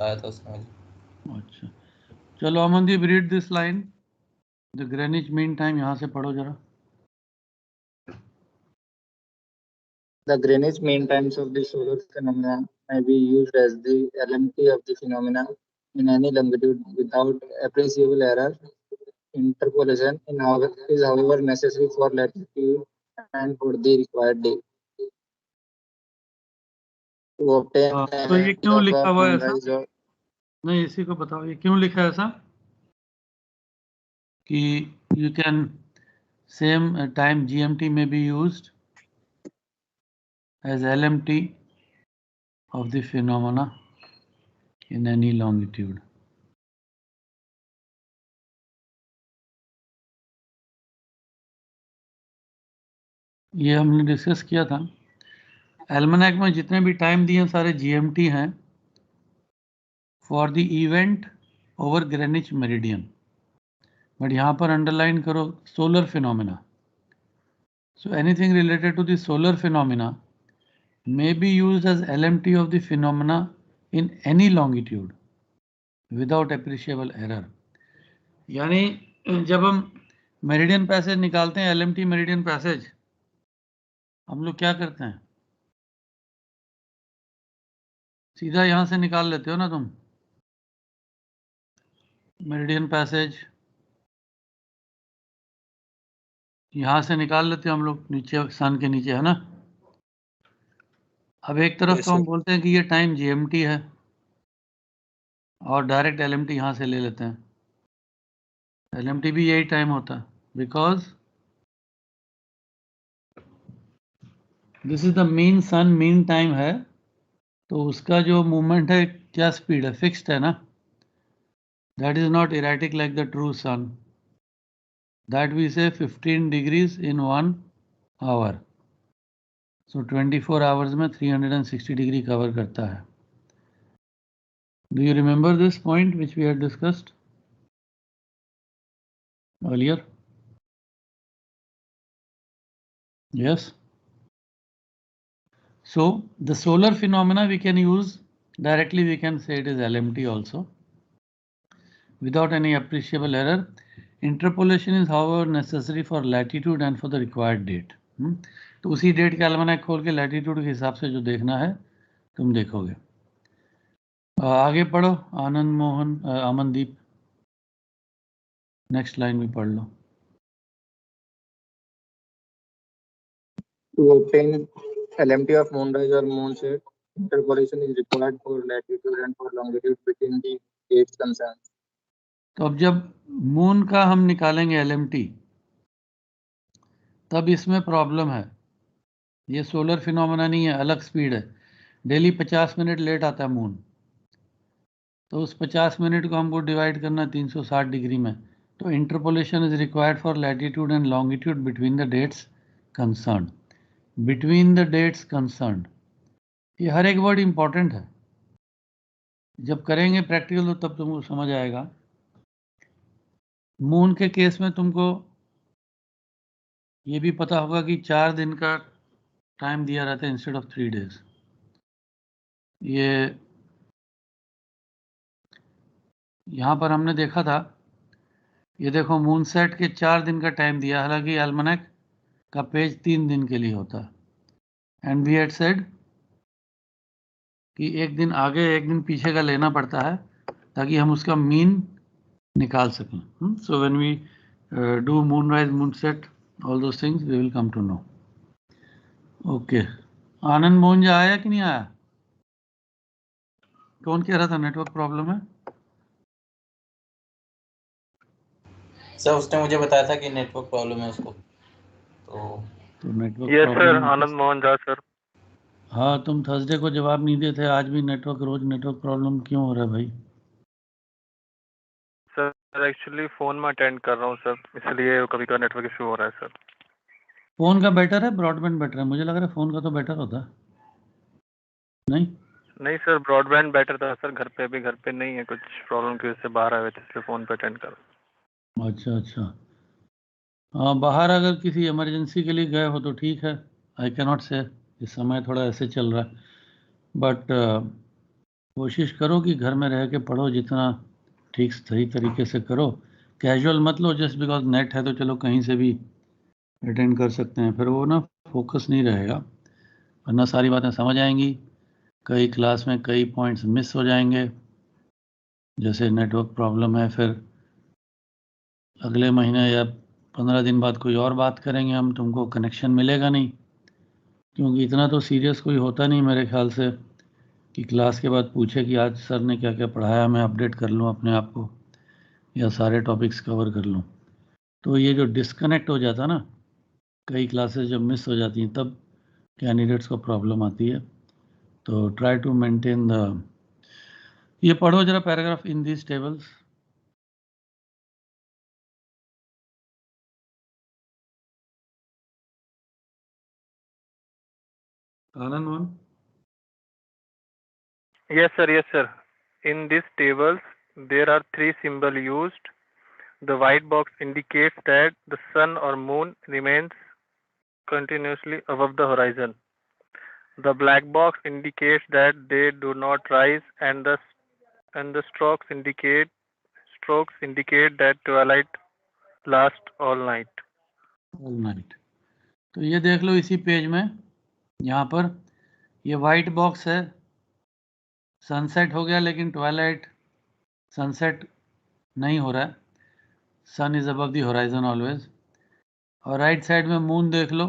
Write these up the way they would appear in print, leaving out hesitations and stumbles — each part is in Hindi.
बताया था उसने मुझे। अच्छा चलो Amandeep read this line, the Greenwich mean time, यहाँ से पढ़ो जरा। The Greenwich mean times of the solar phenomena may be used as the LMT of the phenomena in any longitude without appreciable error. Interpolation is however necessary for latitude and for the required day. To obtain तो ये क्यों लिखा हुआ है ऐसा? moonrise or नहीं, इसी को बताओ ये क्यों लिखा है ऐसा कि you can same time GMT में be used as LMT of the phenomena in any longitude. ये हमने डिस्कस किया था। एल्मनैक में जितने भी टाइम दिए सारे GMT हैं for the event over Greenwich meridian, but यहाँ पर अंडरलाइन करो solar phenomena. So anything related to the solar phenomena may be used as LMT of the phenomena in any longitude without appreciable error. यानी जब हम मेरिडियन पैसेज निकालते हैं, LMT मेरिडियन पैसेज, हम लोग क्या करते हैं, सीधा यहां से निकाल लेते हो ना तुम, मेरिडियन पैसेज यहां से निकाल लेते हो हम लोग, नीचे सन के नीचे, है ना। अब एक तरफ तो हम बोलते हैं कि ये टाइम GMT है और डायरेक्ट LMT यहां से ले लेते हैं। LMT भी यही टाइम होता है because this is the mean sun, mean time है, तो उसका जो मूवमेंट है क्या स्पीड है, फिक्स्ड है ना। That is not erratic like the true sun, that we say 15 degrees in 1 hour. So 24 hours में 360 डिग्री कवर करता है। Do you remember this point which we had discussed earlier? Yes. So the solar phenomena we can use directly, we can say it is LMT also without any appreciable error. Interpolation is however necessary for latitude and for the required date. तो उसी डेट के एल्मनैक खोल के लैटिट्यूड के हिसाब से जो देखना है तुम देखोगे। आगे पढ़ो आनंद मोहन, अमनदीप, नेक्स्ट लाइन भी पढ़ लो। to obtain LMT of moonrise or moonset, interpolation is required for latitude and for longitude between the dates concerned. तो अब जब मून का हम निकालेंगे LMT, तब इसमें प्रॉब्लम है, ये सोलर फिनोमेना नहीं है, अलग स्पीड है। डेली 50 मिनट लेट आता है मून, तो उस 50 मिनट को हमको डिवाइड करना 360 डिग्री में, तो interpolation is required for latitude and longitude between the dates concern. Between the dates concern, ये हर एक वर्ड इंपॉर्टेंट है, जब करेंगे प्रैक्टिकल तो तब तुमको समझ आएगा। मून के केस में तुमको ये भी पता होगा कि 4 दिन का टाइम दिया रहता है इंस्टेड ऑफ 3 डेज। ये यहाँ पर हमने देखा था, ये देखो मून सेट के 4 दिन का टाइम दिया, हालांकि एल्मनैक का पेज 3 दिन के लिए होता है। एंड वी हैड सेड कि एक दिन आगे एक दिन पीछे का लेना पड़ता है ताकि हम उसका मीन निकाल सकें। So when we do moon rise, moon set, all those things we will come to know. Okay, Anand Mohan ji आया कि नहीं आया? कौन कह रहा था नेटवर्क प्रॉब्लम है? सर उसने मुझे बताया था कि नेटवर्क प्रॉब्लम है उसको, तो network yes problem sir, Anand Mohan Jha sir. हाँ, तुम थर्सडे को जवाब नहीं देते, आज भी नेटवर्क, रोज नेटवर्क प्रॉब्लम क्यों हो रहा है भाई? सर एक्चुअली फोन में अटेंड कर रहा हूँ सर, इसलिए कभी कभी नेटवर्क इशू हो रहा है सर। फोन का बेटर है, ब्रॉडबैंड बेटर है? मुझे लग रहा है फोन का तो बेटर होता है। नहीं सर, ब्रॉडबैंड बेटर था सर, घर पे अभी घर पे नहीं है, कुछ प्रॉब्लम की वजह से बाहर आए हुए थे, इसलिए फोन पे अटेंड कर रहा हूँ। अच्छा, हाँ, बाहर अगर किसी इमरजेंसी के लिए गए हो तो ठीक है, आई कैन नॉट से, इस समय थोड़ा ऐसे चल रहा है, बट कोशिश करो कि घर में रह के पढ़ो, जितना ठीक सही तरीके से करो। कैजुअल मत लो जस्ट बिकॉज नेट है तो चलो कहीं से भी अटेंड कर सकते हैं, फिर वो ना फोकस नहीं रहेगा, वरना सारी बातें समझ आएंगी, कई क्लास में कई पॉइंट्स मिस हो जाएंगे। जैसे नेटवर्क प्रॉब्लम है, फिर अगले महीने या 15 दिन बाद कोई और बात करेंगे हम, तुमको कनेक्शन मिलेगा नहीं, क्योंकि इतना तो सीरियस कोई होता नहीं मेरे ख्याल से कि क्लास के बाद पूछे कि आज सर ने क्या क्या पढ़ाया, मैं अपडेट कर लूँ अपने आप को या सारे टॉपिक्स कवर कर लूँ। तो ये जो डिस्कनेक्ट हो जाता ना, कई क्लासेस जब मिस हो जाती हैं तब कैंडिडेट्स को प्रॉब्लम आती है। तो ट्राई टू मेंटेन द, ये पढ़ो जरा paragraph in these tables. Anand one. Yes, sir. Yes, sir. In these tables, there are three symbols used. The white box indicates that the sun or moon remains continuously above the horizon. The black box indicates that they do not rise, and the strokes indicate that twilight lasts all night. All night. तो ये देख लो इसी पेज में, यहाँ पर ये वाइट बॉक्स है, सनसेट हो गया लेकिन ट्वाइलाइट सनसेट नहीं हो रहा है, sun is above the horizon always. और राइट साइड में मून देख लो,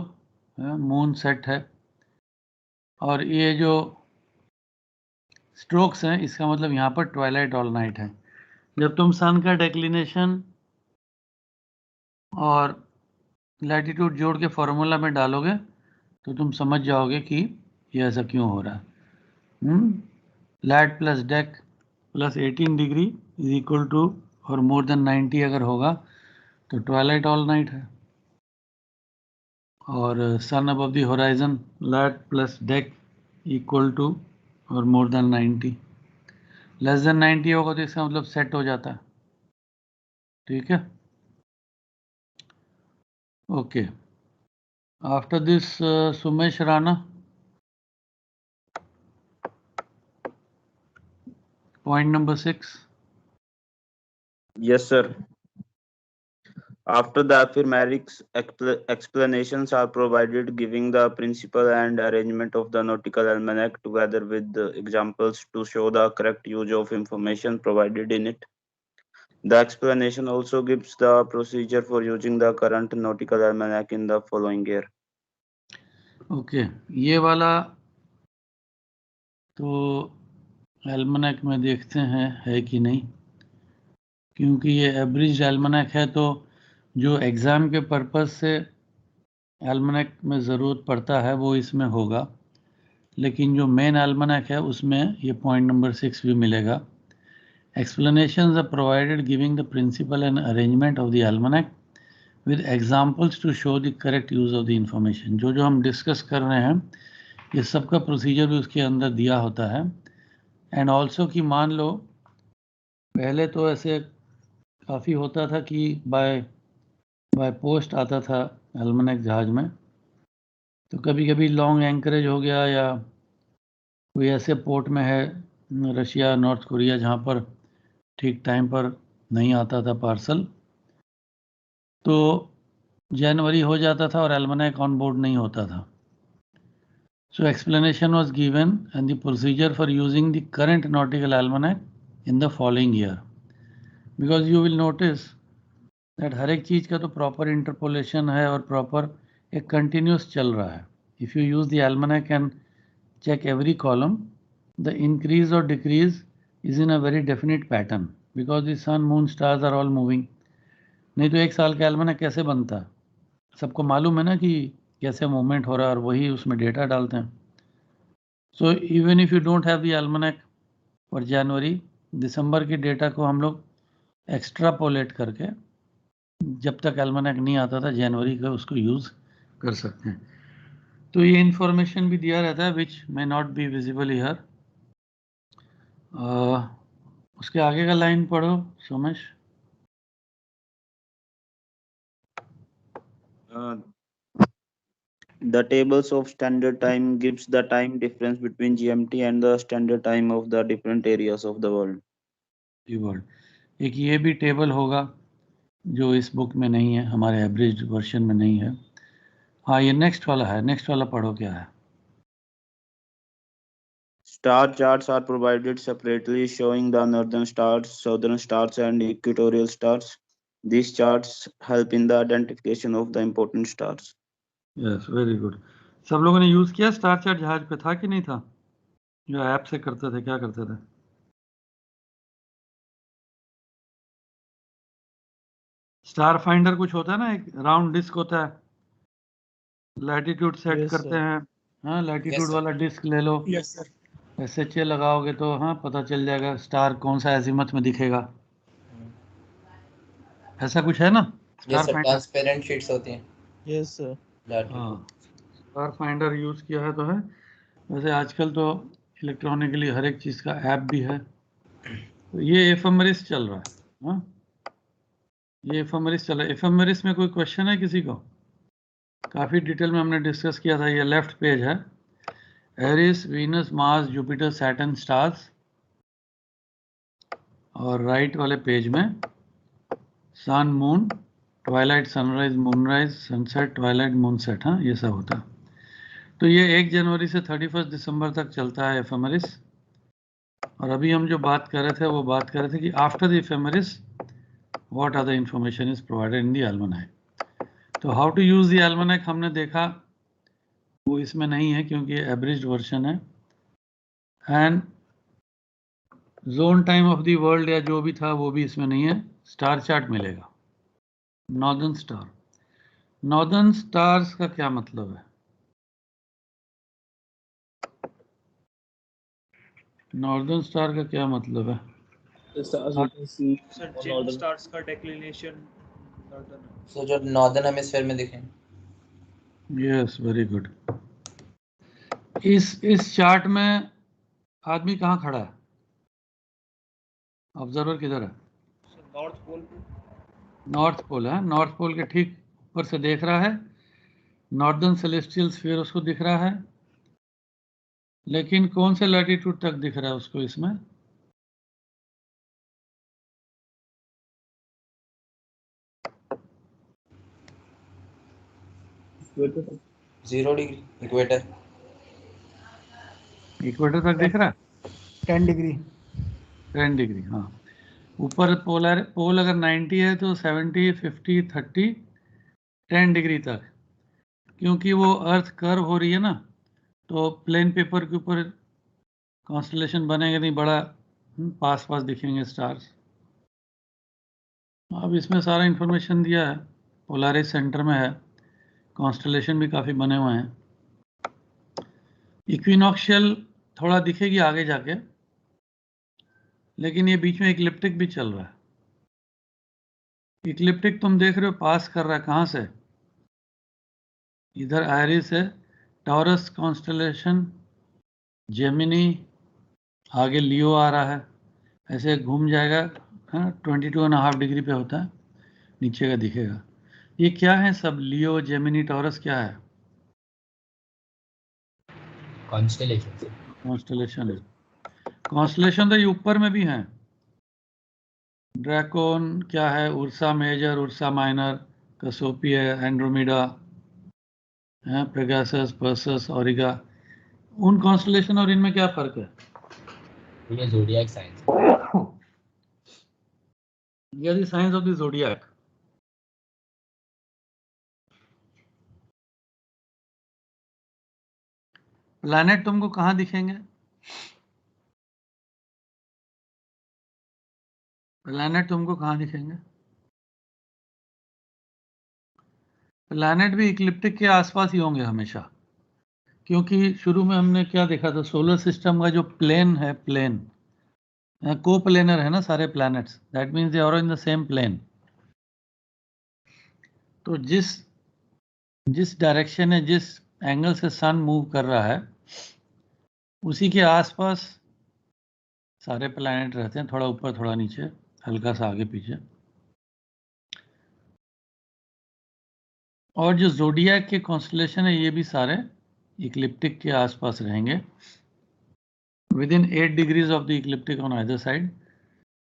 मून सेट है, और ये जो स्ट्रोक्स हैं इसका मतलब यहाँ पर ट्वाइलाइट ऑल नाइट है। जब तुम सन का डेक्लिनेशन और लैटिट्यूड जोड़ के फॉर्मूला में डालोगे तो तुम समझ जाओगे कि ये ऐसा क्यों हो रहा है। Lat plus dec plus 18 degree is equal to और मोर देन 90 अगर होगा तो ट्वाइलाइट ऑल नाइट है। और sun above the horizon lat plus dec equal to और मोर देन 90, लेस देन 90 होगा तो इसका मतलब सेट हो जाता है। ठीक है, okay. After this Sumesh Rana, point number 6. Yes, sir. After the affirmatic explanations are provided, giving the principle and arrangement of the nautical almanac together with the examples to show the correct use of information provided in it. The explanation also gives the procedure for using the current nautical almanac in the following year. Okay, ये वाला तो एल्मनैक में देखते हैं है कि नहीं, क्योंकि ये एवरेज एल्मनैक है तो जो एग्ज़ाम के पर्पस से एल्मनैक में ज़रूरत पड़ता है वो इसमें होगा, लेकिन जो मेन एल्मनैक है उसमें ये पॉइंट नंबर 6 भी मिलेगा। Explanations are provided giving the principle and arrangement of the almanac with examples to show the correct use of the information. जो जो हम डिस्कस कर रहे हैं ये सब का प्रोसीजर भी उसके अंदर दिया होता है। एंड ऑल्सो कि मान लो पहले तो ऐसे काफ़ी होता था कि बाय पोस्ट आता था एल्मनैक जहाज में, तो कभी कभी लॉन्ग एंकरेज हो गया या कोई ऐसे पोर्ट में है रशिया नॉर्थ कोरिया जहाँ पर ठीक टाइम पर नहीं आता था पार्सल, तो जनवरी हो जाता था और एल्मनैक ऑन बोर्ड नहीं होता था। So explanation was given and the procedure for using the current nautical almanac in the following year, because you will notice that हर एक चीज़ का तो प्रॉपर इंटरपोलेशन है और प्रॉपर एक कंटिन्यूस चल रहा है। If you use the almanac and check every column, the increase or decrease is in a very definite pattern because the sun, moon, stars are all moving. नहीं तो एक साल का almanac कैसे बनता है, सबको मालूम है ना कि कैसे मूवमेंट हो रहा है और वही उसमें डेटा डालते हैं। So even if you don't have the almanac for January, दिसंबर के डेटा को हम लोग एक्स्ट्रापोलेट करके जब तक एल्मनैक नहीं आता था जनवरी का उसको यूज़ कर सकते हैं। तो ये इंफॉर्मेशन भी दिया रहता है which may not be visible here. उसके आगे का लाइन पढ़ो Somesh. The tables of standard time gives the time difference between GMT and the standard time of the different areas of the world. एक ये भी टेबल होगा जो इस बुक में नहीं है, हमारे एवरेज वर्जन में नहीं है। हाँ, ये नेक्स्ट वाला है, नेक्स्ट वाला पढ़ो क्या है। Star charts are provided separately showing the northern stars, southern stars and equatorial stars. These charts help in the identification of the important stars. Yes, very good. सब लोगों ने यूज किया स्टार चार्ट जहाज पे, था कि नहीं था? जो ऐप से करते थे, क्या करते थे? स्टार फाइंडर कुछ होता है ना, एक राउंड डिस्क होता है, लैटिट्यूड सेट करते हैं। हाँ, लैटिट्यूड वाला डिस्क ले लो। Yes sir. SHA लगाओगे तो हाँ पता चल जाएगा स्टार कौन सा एजिमथ में दिखेगा। ऐसा कुछ है ना स्टार फाइंडर? ट्रांसपेरेंट शीट्स होती हैं। Yes sir. हाँ, स्टार फाइंडर यूज किया है तो है। वैसे आजकल तो इलेक्ट्रॉनिकली हर एक चीज का ऐप भी है। तो ये एफएमआरएस चल रहा है। हाँ, ये एफएमआरएस चल रहा है। एफएमआरएस में कोई क्वेश्चन है किसी को? काफी डिटेल में हमने डिस्कस किया था। ये लेफ्ट पेज है, Aries, Venus, Mars, Jupiter, Saturn, stars. और राइट वाले पेज में sun, moon, twilight, sunrise, moonrise, sunset, twilight, moonset. हाँ, ये सब होता है। तो ये 1 जनवरी से 31 दिसंबर तक चलता है एफएमआरएस। और अभी हम जो बात कर रहे थे वो बात कर रहे थे कि after the FMRS what are the information is provided in the almanac. तो how to use the almanac हमने देखा, वो इसमें नहीं है क्योंकि ये एवरेज वर्जन है। And zone time of the world या जो भी था वो भी इसमें नहीं है। स्टार चार्ट मिलेगा। नॉर्दर्न स्टार, नॉर्दर्न स्टार्स का क्या मतलब है? नॉर्दर्न स्टार का क्या मतलब है? स्टार्स का डिक्लिनेशन सो जो नॉर्दर्न हेमिस्फीयर में दिखें। Yes, very good. इस चार्ट में आदमी कहाँ खड़ा है? ऑब्जर्वर किधर है? North pole. नॉर्थ पोल है। नॉर्थ पोल के ठीक ऊपर से देख रहा है, नॉर्दर्न सेलेस्टियल स्फीयर उसको दिख रहा है। लेकिन कौन से लैटिट्यूड तक दिख रहा है उसको इसमें? Equator, 0 degree equator. इक्वेटर तक दिख रहा है 10 डिग्री। 10 डिग्री। हाँ, ऊपर पोल अगर 90 है तो 70, 50, 30, 10 डिग्री तक। क्योंकि वो अर्थ कर्व हो रही है ना, तो प्लेन पेपर के ऊपर कॉन्स्टलेशन बनेगा नहीं, बड़ा पास पास दिखेंगे स्टार्स। अब इसमें सारा इंफॉर्मेशन दिया है। पोलारिस सेंटर में है, कॉन्स्टलेशन भी काफ़ी बने हुए हैं। इक्विनॉक्शियल थोड़ा दिखेगी आगे जाके, लेकिन ये बीच में इक्लिप्टिक भी चल रहा है। इक्लिप्टिक तुम देख रहे हो पास कर रहा है कहाँ से? इधर आयरिस है, टॉरस कॉन्स्टलेशन, जेमिनी, आगे लियो आ रहा है, ऐसे घूम जाएगा। हाँ, 22.5 डिग्री पे होता है, नीचे का दिखेगा। ये क्या है सब? लियो, जेमिनी, टॉरस क्या है? कॉन्स्टलेशन है। कॉन्स्टलेशन तो ये ऊपर में भी हैं। ड्रैकोन क्या है? Ursa Major, Ursa Minor, Cassiopeia, Andromeda, Pegasus, Perseus, Auriga. उन कॉन्स्टलेशन और इनमें क्या फर्क है? ये ज़ोडिएक साइंस। ये the science of the zodiac. Planet तुमको कहाँ दिखेंगे? प्लैनेट तुमको कहाँ दिखेंगे? प्लैनेट भी इक्लिप्टिक के आसपास ही होंगे हमेशा, क्योंकि शुरू में हमने क्या देखा था? सोलर सिस्टम का जो प्लेन है, प्लेन को प्लेनर है ना सारे planets, that means they are in the same plane. तो जिस डायरेक्शन है, जिस एंगल से सन मूव कर रहा है, उसी के आसपास सारे प्लैनेट रहते हैं, थोड़ा ऊपर थोड़ा नीचे, हल्का सा आगे पीछे। और जो जोडियाक के कॉन्स्टलेशन है ये भी सारे इक्लिप्टिक के आसपास रहेंगे with in 8 degrees of the ecliptic on either side.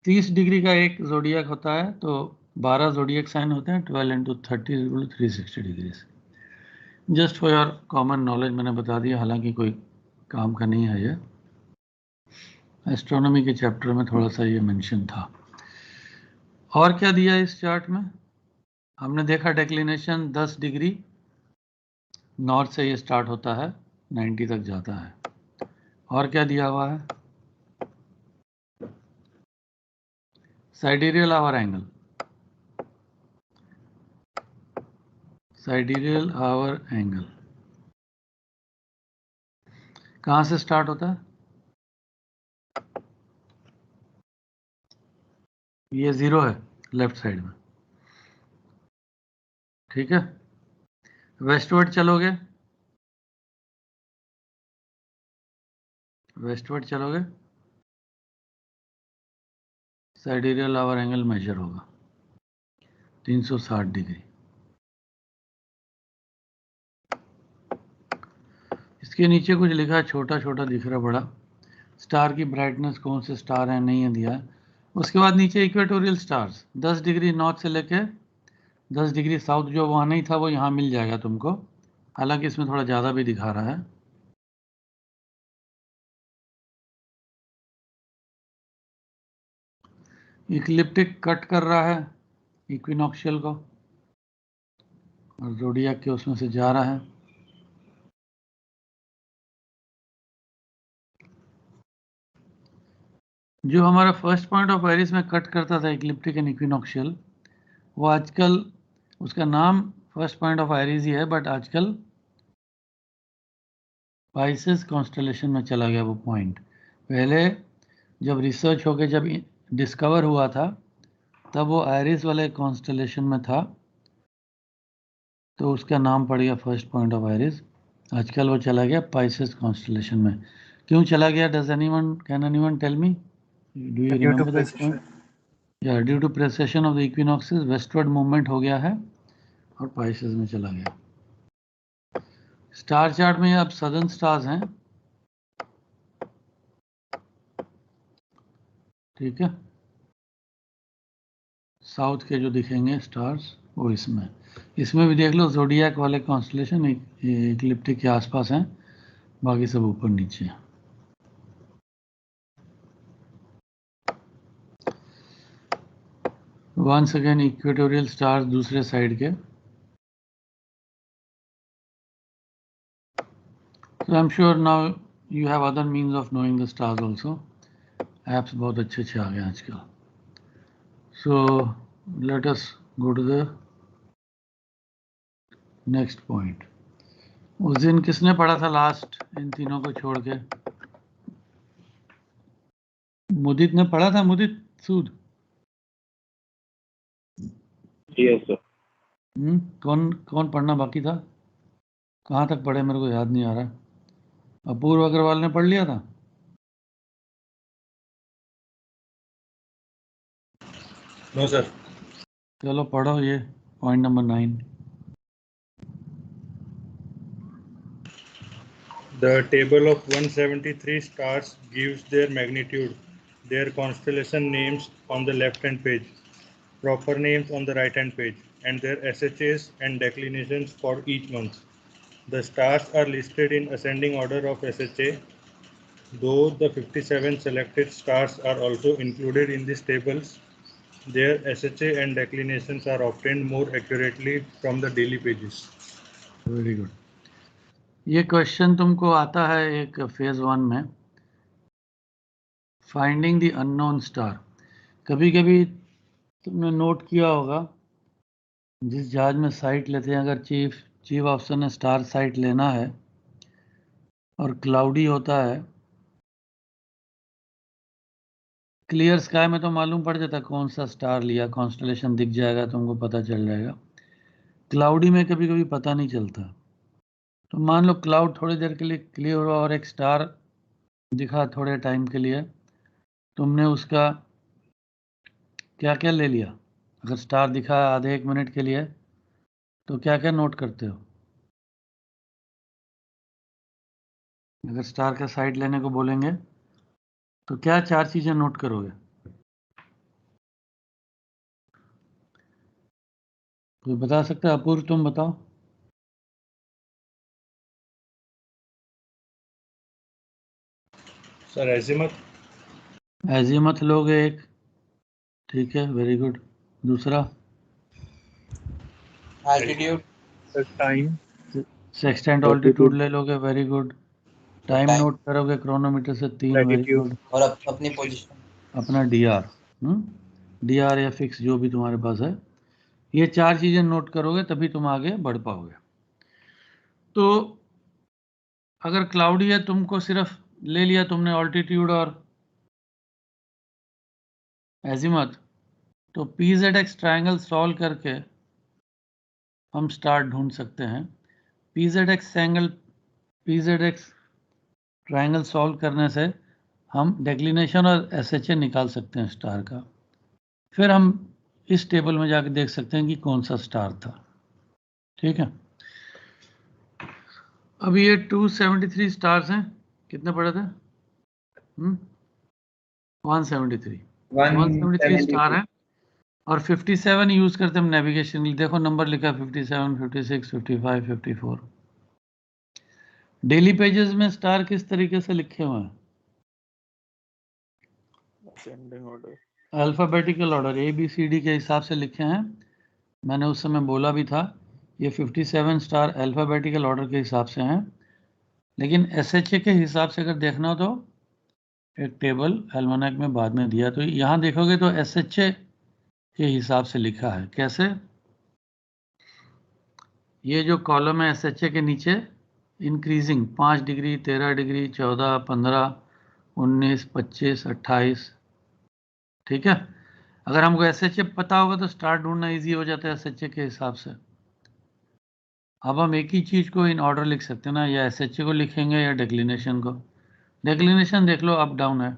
30 degree का एक जोडियाक होता है तो 12 जोडियाक साइन होते हैं, 12 into 30 360 degrees. Just for your common knowledge मैंने बता दिया, हालांकि कोई काम का नहीं है ये, एस्ट्रोनॉमी के चैप्टर में थोड़ा सा ये मेंशन था। और क्या दिया इस चार्ट में? हमने देखा डेक्लिनेशन 10 डिग्री नॉर्थ से ये स्टार्ट होता है 90 तक जाता है। और क्या दिया हुआ है? साइडेरियल आवर एंगल, साइडेरियल आवर एंगल कहाँ से स्टार्ट होता है? ये 0 है लेफ्ट साइड में, ठीक है। वेस्टवर्ड चलोगे, वेस्टवर्ड चलोगे साइडेरियल आवर एंगल मेजर होगा 360 डिग्री। इसके नीचे कुछ लिखा है, छोटा छोटा दिख रहा बड़ा, स्टार की ब्राइटनेस कौन से स्टार है नहीं है दिया है। उसके बाद नीचे इक्वेटोरियल स्टार्स 10 डिग्री नॉर्थ से लेके 10 डिग्री साउथ, जो वहाँ नहीं था वो यहाँ मिल जाएगा तुमको, हालांकि इसमें थोड़ा ज़्यादा भी दिखा रहा है। इक्लिप्टिक कट कर रहा है इक्विनॉक्शियल को और ज़ोडिएक के उसमें से जा रहा है। जो हमारा फर्स्ट पॉइंट ऑफ एरिस में कट करता था इक्लिप्टिक एंड इक्विनॉक्शियल, वो आजकल उसका नाम फर्स्ट पॉइंट ऑफ एरिस ही है, बट आजकल पाइसेस कॉन्स्टलेशन में चला गया वो पॉइंट। पहले जब रिसर्च होके जब डिस्कवर हुआ था तब वो एरिस वाले कॉन्स्टलेशन में था, तो उसका नाम पड़ गया फर्स्ट पॉइंट ऑफ एरिस। आजकल वो चला गया पाइसेस कॉन्स्टलेशन में। क्यों चला गया? Does anyone, can anyone tell me? Do you remember that point? या due to precession of the equinoxes westward movement हो गया है और पाइसेस में चला गया। स्टार चार्ट में अब सदर्न स्टार्स हैं, ठीक है। साउथ के जो दिखेंगे स्टार्स वो इसमें भी देख लो ज़ोडिएक वाले कॉन्स्टलेशन इक्लिप्टिक के आसपास हैं, बाकी सब ऊपर नीचे हैं। वंस अगेन इक्वेटोरियल स्टार्स दूसरे साइड के। So I'm sure now you have other means of knowing the stars also. Apps बहुत अच्छे अच्छे आ गए आजकल। So let us go to the next point. उस दिन किसने पढ़ा था लास्ट इन तीनों को छोड़ के? मुदित ने पढ़ा था, मुदित सूद? Yes, sir. कौन कौन पढ़ना बाकी था? कहाँ तक पढ़े मेरे को याद नहीं आ रहा। अपूर्व अग्रवाल ने पढ़ लिया था? No sir. चलो पढ़ो ये point number 9। The table of 173 stars gives their magnitude, their constellation names on the left-hand page, proper names on the right-hand page, and their SHAs and declinations for each month. The stars are listed in ascending order of SHA, though the 57 selected stars are also included in these tables. Their SHA and declinations are obtained more accurately from the daily pages. Very good. ये क्वेश्चन तुमको आता है एक फेज 1 में, फाइंडिंग द अननोन स्टार। कभी कभी तुमने नोट किया होगा जिस जहाज में साइट लेते हैं, अगर चीफ ऑफिसर ने स्टार साइट लेना है और क्लाउडी होता है, क्लियर स्काई में तो मालूम पड़ जाता कौन सा स्टार लिया, कॉन्स्टलेशन दिख जाएगा, तुमको पता चल जाएगा। क्लाउडी में कभी कभी पता नहीं चलता। तो मान लो क्लाउड थोड़ी देर के लिए क्लियर हुआ और एक स्टार दिखा थोड़े टाइम के लिए, तुमने उसका क्या क्या ले लिया? अगर स्टार दिखा आधे 1 मिनट के लिए तो क्या क्या नोट करते हो? अगर स्टार का साइड लेने को बोलेंगे तो क्या 4 चीजें नोट करोगे? कोई बता सकता है? अपूर्व तुम बताओ। सर एजिमथ। एजीमथ लोगे एक, ठीक है, वेरी गुड। दूसरा? Altitude. Sir time. Sextant altitude ले लोगे, very good. Time time note करोगे क्रोनोमीटर से 3, वेरी लैटिट्यूड। गुड। और अपनी पोजीशन। अपना डीआर, डीआर या फिक्स जो भी तुम्हारे पास है, ये 4 चीजें नोट करोगे तभी तुम आगे बढ़ पाओगे। तो अगर क्लाउडी है, तुमको सिर्फ ले लिया तुमने ऑल्टीट्यूड और एजिमथ, तो PZX ट्रायंगल सॉल्व करके हम स्टार ढूंढ सकते हैं। PZX ट्रायंगल सॉल्व करने से हम डेक्लिनेशन और SHA निकाल सकते हैं स्टार का। फिर हम इस टेबल में जाके देख सकते हैं कि कौन सा स्टार था। ठीक है, अभी ये 273 स्टार्स हैं। कितने पड़े थे? 173 स्टार है और 57 यूज करते हम नेविगेशन के लिए। देखो नंबर लिखा है 57, 56, 55, 54। डेली पेजेस में स्टार किस तरीके से लिखे हुए हैं? Ascending order. Alphabetical order ABCD के हिसाब से लिखे हैं। मैंने उस समय बोला भी था ये 57 स्टार अल्फाबेटिकल ऑर्डर के हिसाब से हैं, लेकिन SHA के हिसाब से अगर देखना हो तो एक टेबल एल्मोनेक में बाद में दिया, तो यहाँ देखोगे तो SHA के हिसाब से लिखा है। कैसे? ये जो कॉलम है SHA के नीचे इंक्रीजिंग 5 डिग्री, 13 डिग्री, 14, 15, 19, 25, 28। ठीक है, अगर हमको SHA पता होगा तो स्टार ढूंढना इजी हो जाता है SHA के हिसाब से। अब हम एक ही चीज को इन ऑर्डर लिख सकते हैं ना, या SHA को लिखेंगे या डेक्लिनेशन को। डेक्लिनेशन देख लो, अप डाउन है।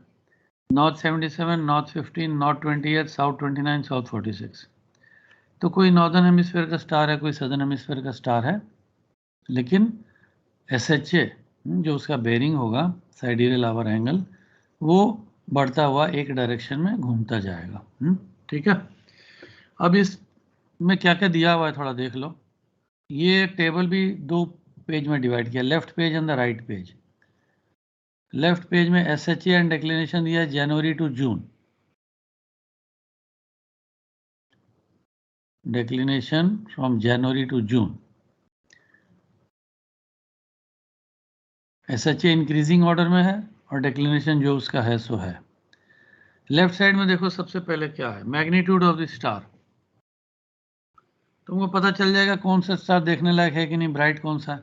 North 77, north 15, north 28, south 29, south 46। तो कोई नॉर्दर्न हेमिस्फीयर का स्टार है, कोई सदर्न हेमिस्फीयर का स्टार है, लेकिन SHA जो उसका बेरिंग होगा, साइडियल आवर एंगल, वो बढ़ता हुआ एक डायरेक्शन में घूमता जाएगा। ठीक है, अब इसमें क्या क्या दिया हुआ है थोड़ा देख लो। ये टेबल भी 2 पेज में डिवाइड किया, left page and the right page. Left page में SHA एंड डिक्लेरेशन दिया January to June, declaration from January to June. SHA increasing order में है और डिक्लेरेशन जो उसका है सो है। लेफ्ट साइड में देखो सबसे पहले क्या है, मैग्नीट्यूड ऑफ द स्टार। तुमको पता चल जाएगा कौन सा स्टार देखने लायक है कि नहीं, ब्राइट कौन सा है।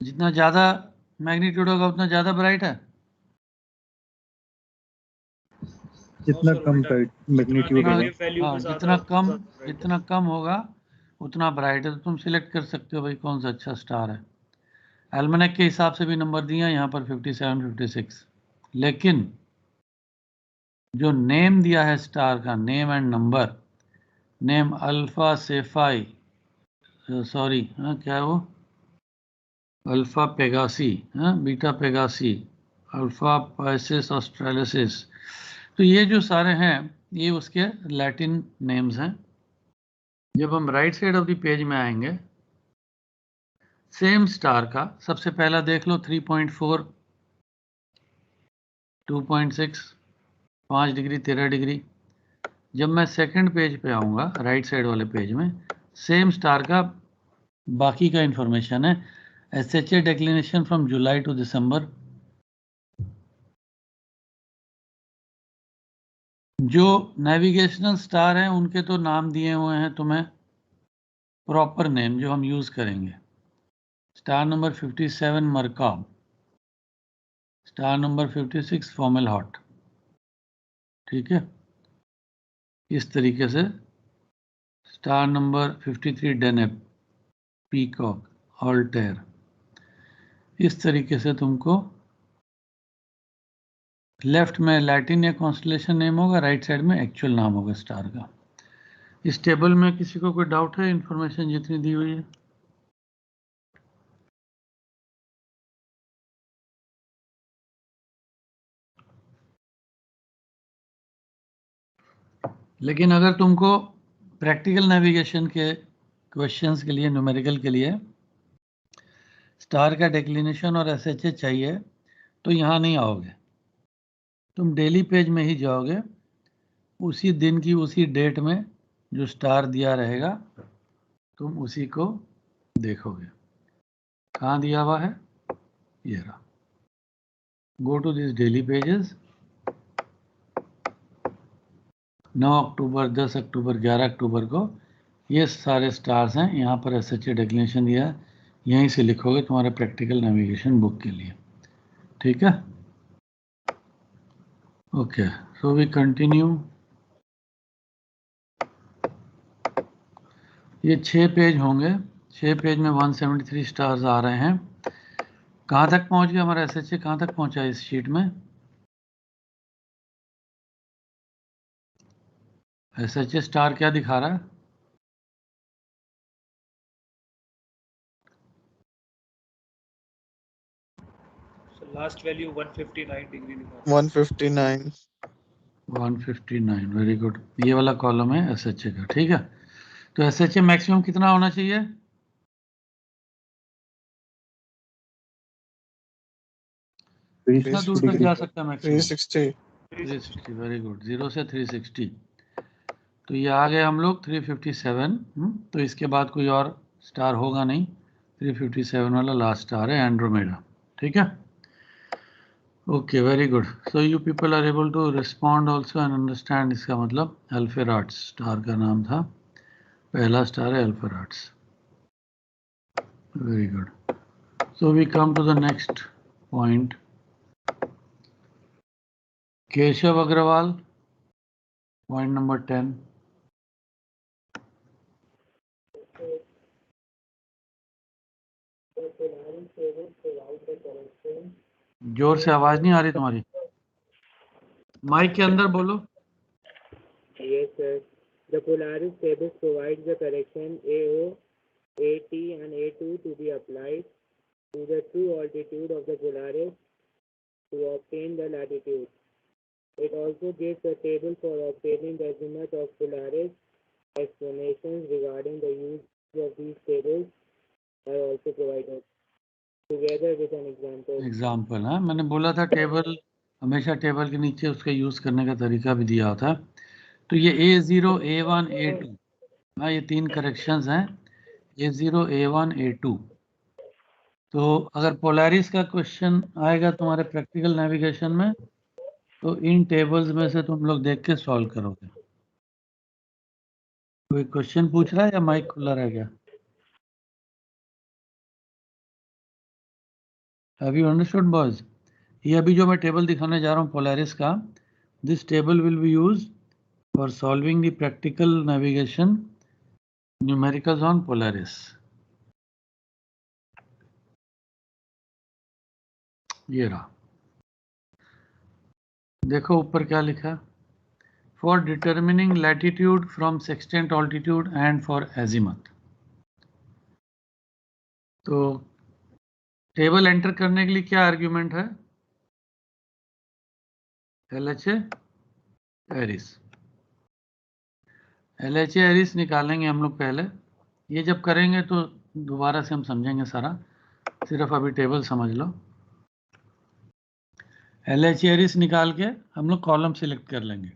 जितना ज्यादा मैग्नीट्यूड होगा उतना ज्यादा ब्राइट है। जितना कम मैग्नीट्यूड होगा। हाँ, जितना कम होगा उतना ब्राइट है। तो तुम सिलेक्ट कर सकते हो भाई कौन सा अच्छा स्टार है। एल्मनेक के हिसाब से भी नंबर दिया यहाँ पर 57, 56, लेकिन जो नेम दिया है स्टार का, name and number, name alpha Cephei, sorry क्या है वो, alpha Pegasi, beta Pegasi, alpha Piscis Australis, तो ये जो सारे हैं ये उसके लैटिन नेम्स हैं। जब हम right side of the page में आएंगे, सेम स्टार का सबसे पहला देख लो 3.4, 2.6, 5 डिग्री, 13 डिग्री। जब मैं सेकंड पेज पे आऊँगा, राइट साइड वाले पेज में, सेम स्टार का बाकी का इंफॉर्मेशन है। SHA declaration from July to December. जो नेविगेशनल स्टार हैं उनके तो नाम दिए हुए हैं तुम्हें, प्रॉपर नेम जो हम यूज करेंगे। Star number 57 Markab, star number 56 Fomalhaut. ठीक है, इस तरीके से star number 53 Deneb, peacock, Altair. इस तरीके से तुमको लेफ्ट में लैटिन या कॉन्स्टलेशन नेम होगा, राइट साइड में एक्चुअल नाम होगा स्टार का। इस टेबल में किसी को कोई डाउट है? इंफॉर्मेशन जितनी दी हुई है लेकिन अगर तुमको प्रैक्टिकल नेविगेशन के क्वेश्चंस के लिए, न्यूमेरिकल के लिए स्टार का डिक्लिनेशन और एसएचए चाहिए तो यहाँ नहीं आओगे, तुम डेली पेज में ही जाओगे। उसी दिन की उसी डेट में जो स्टार दिया रहेगा तुम उसी को देखोगे। कहाँ दिया हुआ है? ये रहा। Go to this daily pages. 9 October, 10 October, 11 October को ये सारे स्टार्स हैं। यहाँ पर एसएचए डिक्लिनेशन दिया है, यहीं से लिखोगे तुम्हारे प्रैक्टिकल नेविगेशन बुक के लिए। ठीक है, ओके। So we continue. ये 6 पेज होंगे, 6 पेज में 173 स्टार्स आ रहे हैं। कहाँ तक पहुँच गया हमारा एसएचए? कहाँ तक पहुँचा इस शीट में? एसएचए स्टार क्या दिखा रहा है? Last value 159 degree 159. 159, very good. ये वाला कॉलम है एसएचए का। ठीक है, तो एसएचए मैक्सिमम कितना होना चाहिए? कितना दूर तक जा सकता है मैक्सिमम? 360. 360, very good. 0 से 360। तो ये आ गए हम लोग 357। तो इसके बाद कोई और स्टार होगा नहीं, 357 वाला लास्ट स्टार है, एंड्रोमेडा। ठीक है, okay, very good. So you people are able to respond also and understand. इसका मतलब अल्फेराट्स स्टार का नाम था, पहला स्टार है Alpheratz. Very good. So we come to the next point. Keshav Agarwal, point number 10। जोर से आवाज नहीं आ रही तुम्हारी, माइक के अंदर बोलो। Yes, sir. The Polaris tables provides the correction AO, AT and A2 to be applied to the true altitude of the Polaris to obtain the latitude. It also gives a table for obtaining the azimuth of Polaris. Explanations regarding the use of these tables are also provided together with an example. Example है, मैंने बोला था टेबल हमेशा टेबल के नीचे उसका यूज करने का तरीका भी दिया होता है। तो ये A0, A1, A2, हाँ ये 3 करेक्शंस हैं, A0, A1, A2। तो अगर पोलैरिस का क्वेश्चन आएगा तुम्हारे प्रैक्टिकल नेविगेशन में तो इन टेबल्स में से तुम लोग देख के सॉल्व करोगे। कोई क्वेश्चन पूछ रहा है या माइक खुला रह गया? Have you understood boys? ये अभी जो मैं टेबल दिखाने जा रहा हूँ पोलैरिस का, this table will be used for solving the practical navigation numericals on Polaris. ये रहा, देखो ऊपर क्या लिखा है, for determining latitude from sextant altitude and for azimuth। तो टेबल एंटर करने के लिए क्या आर्ग्यूमेंट है? LHA Eris. LHA एरिस निकालेंगे हम लोग पहले, ये जब करेंगे तो दोबारा से हम समझेंगे सारा, सिर्फ अभी टेबल समझ लो। LHA एरिस निकाल के हम लोग कॉलम सिलेक्ट कर लेंगे,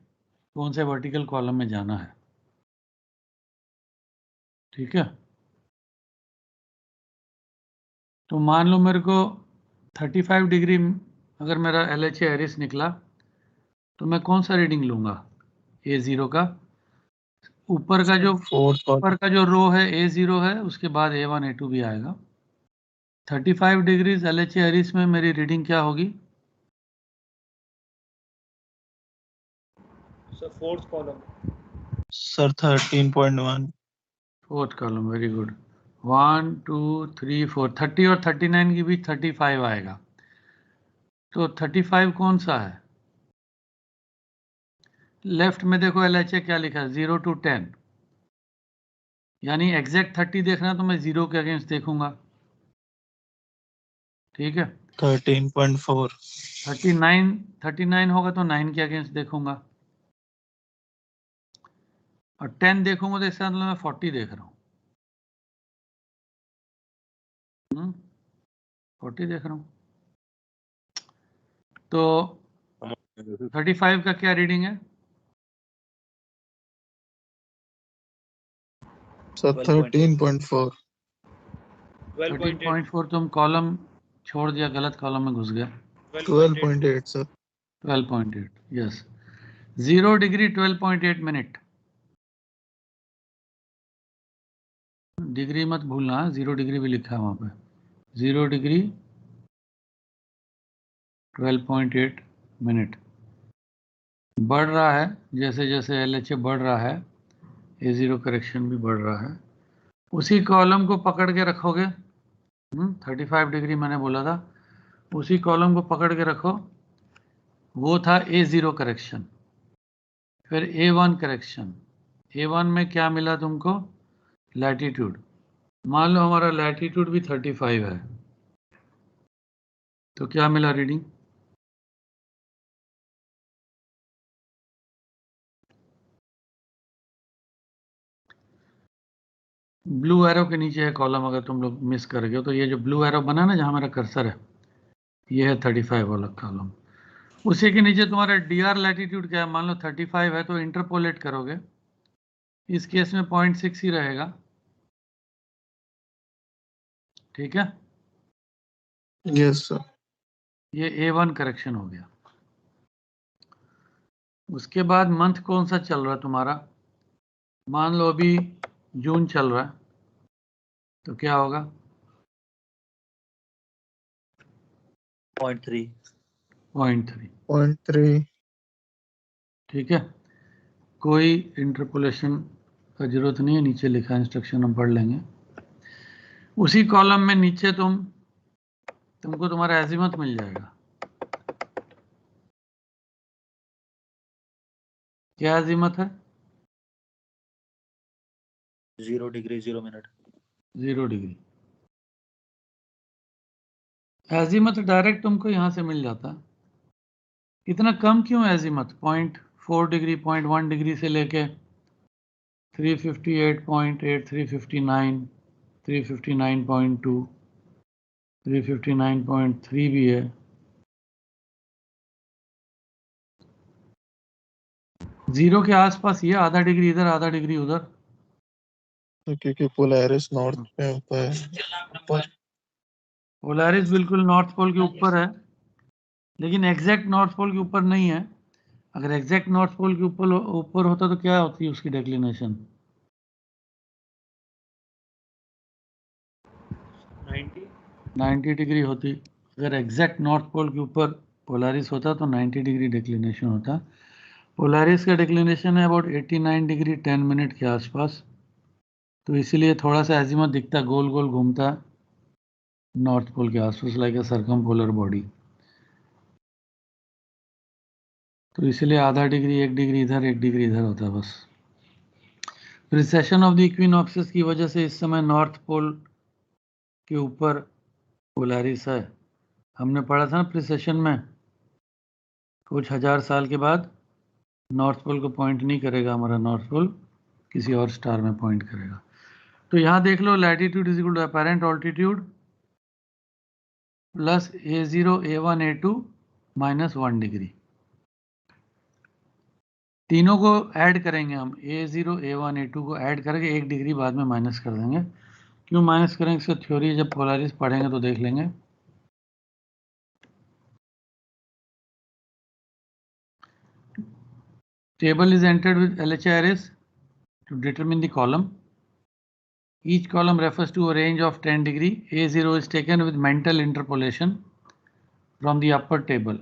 कौन से वर्टिकल कॉलम में जाना है। ठीक है, तो मान लो मेरे को 35 डिग्री अगर मेरा LHA एरिस निकला तो मैं कौन सा रीडिंग लूँगा? A0 का। ऊपर का जो रो है A0 है, उसके बाद A1, A2 भी आएगा। 35 डिग्री LHA एरिस में मेरी रीडिंग क्या होगी? Sir fourth column. Sir 13.1. Fourth column, very good. 1, 2, 3, 4, 30 और 39 के बीच 35 आएगा। तो 35 कौन सा है? लेफ्ट में देखो LHA क्या लिखा है, 0 to 10। यानी एग्जैक्ट 30 देखना है तो मैं 0 के अगेंस्ट देखूंगा, ठीक है। 13.4 39 होगा तो 9 के अगेंस्ट देखूंगा, और 10 देखूंगा तो इसका मतलब मैं 40 देख रहा हूँ, 40 देख रहा हूँ। तो 35 का क्या रीडिंग है? सर 13.4 13.4। तुम कॉलम छोड़ दिया, गलत कॉलम में घुस गया। 12.8 sir 12.8 yes. 0 degree 12.8 minute. Degree मत भूलना, 0 डिग्री भी लिखा है वहां पे। 0 डिग्री 12.8 मिनट। बढ़ रहा है जैसे जैसे LHA बढ़ रहा है, A0 करेक्शन भी बढ़ रहा है। उसी कॉलम को पकड़ के रखोगे, 35 डिग्री मैंने बोला था, उसी कॉलम को पकड़ के रखो। वो था A0 करेक्शन, फिर A1 करेक्शन। A1 में क्या मिला तुमको? लैटिट्यूड। मान लो हमारा लैटिट्यूड भी 35 है, तो क्या मिला रीडिंग? ब्लू एरो के नीचे है कॉलम, अगर तुम लोग मिस कर गए हो तो ये जो ब्लू एरो बना ना जहां मेरा कर्सर है, ये है 35 वाला कॉलम। उसी के नीचे तुम्हारा DR लैटिट्यूड क्या है? मान लो 35 है तो इंटरपोलेट करोगे, इस केस में 0.6 ही रहेगा, ठीक है। यस सर ये A1 करेक्शन हो गया। उसके बाद मंथ कौन सा चल रहा है तुम्हारा? मान लो अभी जून चल रहा है, तो क्या होगा? 0.3 ठीक है। कोई इंटरपोलेशन का जरूरत नहीं है, नीचे लिखा इंस्ट्रक्शन हम पढ़ लेंगे। उसी कॉलम में नीचे तुमको तुम्हारा एजिमथ मिल जाएगा। क्या एजिमथ है? 0 डिग्री 0 मिनट। 0 डिग्री। एजिमथ डायरेक्ट तुमको यहां से मिल जाता। इतना कम क्यों एजिमथ? 0.4 डिग्री, 0.1 डिग्री से लेके 358.8, 359, 359.2, 359.3 भी है। जीरो के आसपास ये आधा डिग्री इधर, आधा डिग्री उधर, क्योंकि पोलैरिस नॉर्थ में होता है ऊपर। पोलैरिस बिल्कुल नॉर्थ पोल के ऊपर है, लेकिन एग्जैक्ट नॉर्थ पोल के ऊपर नहीं है। अगर एग्जैक्ट नॉर्थ पोल के ऊपर होता तो क्या होती है उसकी डिक्लिनेशन? 90 डिग्री होती। अगर एग्जैक्ट नॉर्थ पोल के ऊपर पोलैरिस होता तो 90 डिग्री डिक्लिनेशन होता। पोलैरिस का डिक्लिनेशन है अबाउट 89 डिग्री 10 मिनट के आसपास, तो इसीलिए थोड़ा सा एजिमथ दिखता, गोल गोल घूमता नॉर्थ पोल के आसपास, लाइक अ सर्कमपोलर बॉडी। तो इसलिए आधा डिग्री, 1 डिग्री इधर, 1 डिग्री इधर होता है बस। प्रिसेशन ऑफ द इक्विनॉक्सेस की वजह से इस समय नॉर्थ पोल के ऊपर पोलैरिस है। हमने पढ़ा था ना प्रिसेशन में, कुछ 1000 साल के बाद नॉर्थ पोल को पॉइंट नहीं करेगा, हमारा नॉर्थ पोल किसी और स्टार में पॉइंट करेगा। तो यहां देख लो, latitude is equal to apparent altitude plus A0 A1 A2 minus 1 degree. तीनों को ऐड करेंगे हम, A0 A1 A2 को ऐड करके 1 डिग्री बाद में माइनस कर देंगे। क्यों माइनस करेंगे? इसका थ्योरी जब पोलैरिस पढ़ेंगे तो देख लेंगे। Table is entered with LHI arrays to determine the column. Each column refers to a range of 10 degree. A0 is taken with mental interpolation from the upper table.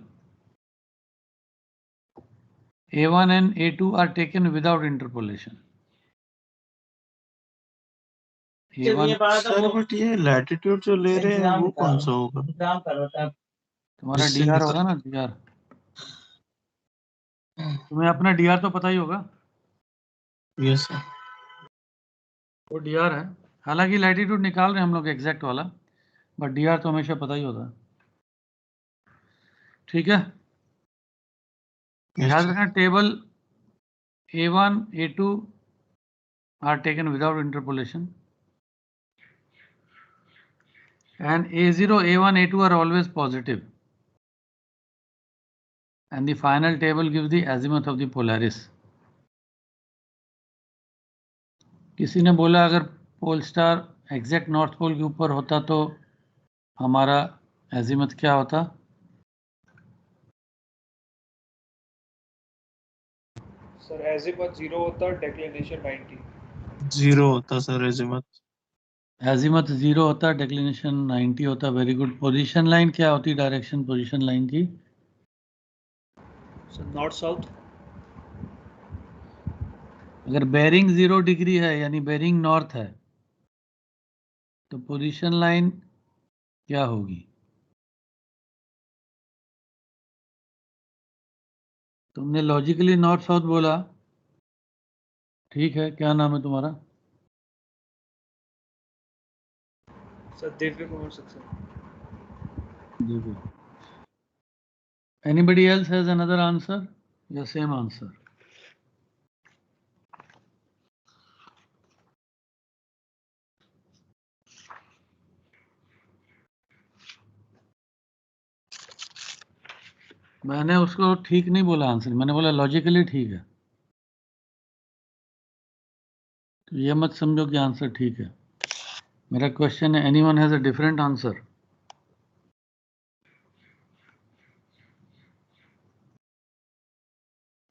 A1 and A2 are taken without interpolation. Sir but ये लैटिट्यूड जो ले रहे हैं वो कौन सा होगा? तुम्हारा जिससे DR निकल होगा ना, DR। तुम्हें अपना DR तो पता ही होगा। यस सर वो dr है, हालांकि लैटिट्यूड निकाल रहे हैं हम लोग एग्जैक्ट वाला, बट dr तो हमेशा पता ही होता है। ठीक है, याद रखना table A1 A2 are taken without interpolation and A0 A1 A2 are always positive and the final table gives the azimuth of the Polaris. किसी ने बोला अगर pole star exact north pole के ऊपर होता तो हमारा एजिमथ क्या होता? सर एजिमथ 0 होता, डेक्लिनेशन 90। 0 होता सर एजिमथ। एजिमथ 0 होता, डेक्लिनेशन 90 होता। Very good. पोजीशन लाइन क्या होती? डायरेक्शन पोजीशन लाइन की सर नॉर्थ साउथ। अगर बेरिंग 0 डिग्री है यानी बेरिंग नॉर्थ है तो पोजीशन लाइन क्या होगी? तुमने लॉजिकली नॉर्थ साउथ बोला, ठीक है, क्या नाम है तुम्हारा? Sir Divya Kumar Saxena. Divya. Anybody else has another answer? The same answer. मैंने उसको ठीक नहीं बोला आंसर, मैंने बोला लॉजिकली ठीक है, तो ये मत समझो कि आंसर ठीक है। मेरा क्वेश्चन है anyone has a different answer?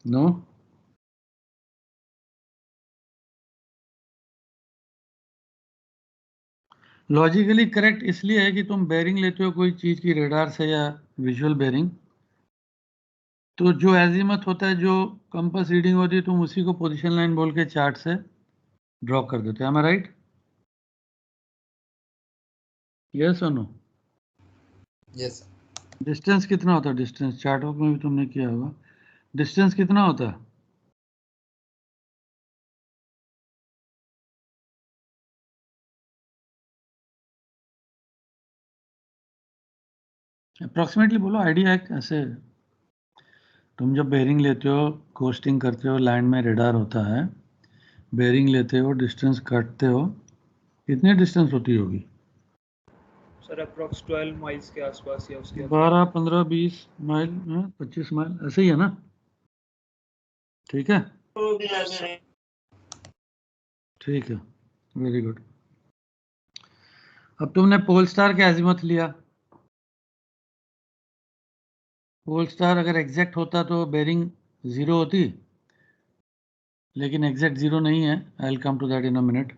No? Logically correct इसलिए है कि तुम बेरिंग लेते हो कोई चीज की रेडार से या विजुअल बेरिंग, तो जो एजीमथ होता है, जो कंपास रीडिंग होती है, तुम उसी को पोजीशन लाइन बोल के चार्ट से ड्रॉ कर देते हो। एम आई राइट? यस और नो? यस। डिस्टेंस कितना होता है? डिस्टेंस चार्ट वर्क में भी तुमने किया होगा। डिस्टेंस कितना होता है? अप्रॉक्सीमेटली बोलो, आइडिया है कैसे? तुम जब बेरिंग लेते हो, कोस्टिंग करते हो, लैंड में रेडार होता है, बेरिंग लेते हो, डिस्टेंस काटते हो, कितनी डिस्टेंस होती होगी? सर अप्रॉक्स 12 माइल्स के आसपास या उसके 12, 15, 20 माइल, 25 माइल, ऐसे ही है ना? ठीक है, ठीक है, वेरी गुड। अब तुमने पोल स्टार के एजीमथ लिया। पोल स्टार अगर एग्जैक्ट होता तो बेरिंग 0 होती, लेकिन एग्जैक्ट 0 नहीं है। I will come to that in a minute.